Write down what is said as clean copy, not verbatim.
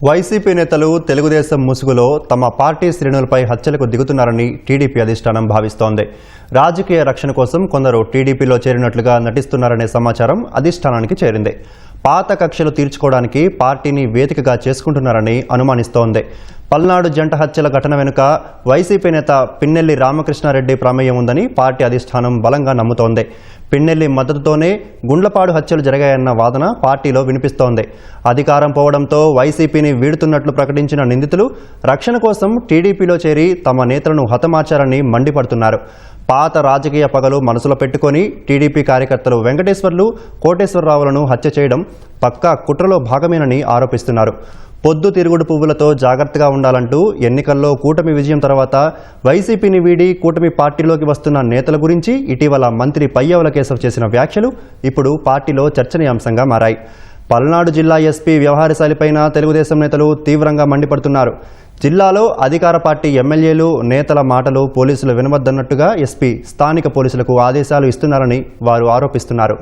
YCP నేతలు తెలుగుదేశం ముసుగులో తమ పార్టీ శ్రేణులపై హత్యలకు దిగుతున్నారని టీడీపీ అధిష్టానం భావిస్తోంది. రాజకీయ రక్షణ కోసం కొందరు టీడీపీలో చేరినట్లుగా నటిస్తున్నారనే సమాచారం అధిష్టానానికి చేరింది. పాత కక్షలు తీర్చుకోవడానికి పార్టీని వేదికగా చేసుకుంటున్నారని అనుమానిస్తోంది. పల్నాడు జంట హత్యల ఘటన వెనుక వైసీపీ నేత పిన్నెల్లి రామకృష్ణారెడ్డి ప్రమేయం ఉందని పార్టీ అధిష్టానం బలంగా నమ్ముతోంది. పిన్నెల్లి మద్దతుతోనే గుండ్లపాడు హత్యలు జరిగాయన్న వాదన పార్టీలో వినిపిస్తోంది. అధికారం పోవడంతో వైసీపీని వీడుతున్నట్లు ప్రకటించిన నిందితులు రక్షణ కోసం టీడీపీలో చేరి తమ నేతలను హతమార్చారని మండిపడుతున్నారు. పాత రాజకీయ పగలు మనసులో పెట్టుకుని టీడీపీ కార్యకర్తలు వెంకటేశ్వర్లు, కోటేశ్వరరావులను హత్య చేయడం పక్కా కుట్రలో భాగమేనని ఆరోపిస్తున్నారు. పొద్దు తిరుగుడు పువ్వులతో జాగ్రత్తగా ఉండాలంటూ ఎన్నికల్లో కూటమి విజయం తర్వాత వైసీపీని వీడి కూటమి పార్టీలోకి వస్తున్న నేతల గురించి ఇటీవల మంత్రి పయ్యావుల కేశవ్ చేసిన వ్యాఖ్యలు ఇప్పుడు పార్టీలో చర్చనీయాంశంగా మారాయి. పల్నాడు జిల్లా ఎస్పీ వ్యవహారశైలిపైన తెలుగుదేశం నేతలు తీవ్రంగా మండిపడుతున్నారు. జిల్లాలో అధికార పార్టీ ఎమ్మెల్యేలు, నేతల మాటలు పోలీసులు వినవద్దన్నట్టుగా ఎస్పీ స్థానిక పోలీసులకు ఆదేశాలు ఇస్తున్నారని వారు ఆరోపిస్తున్నారు.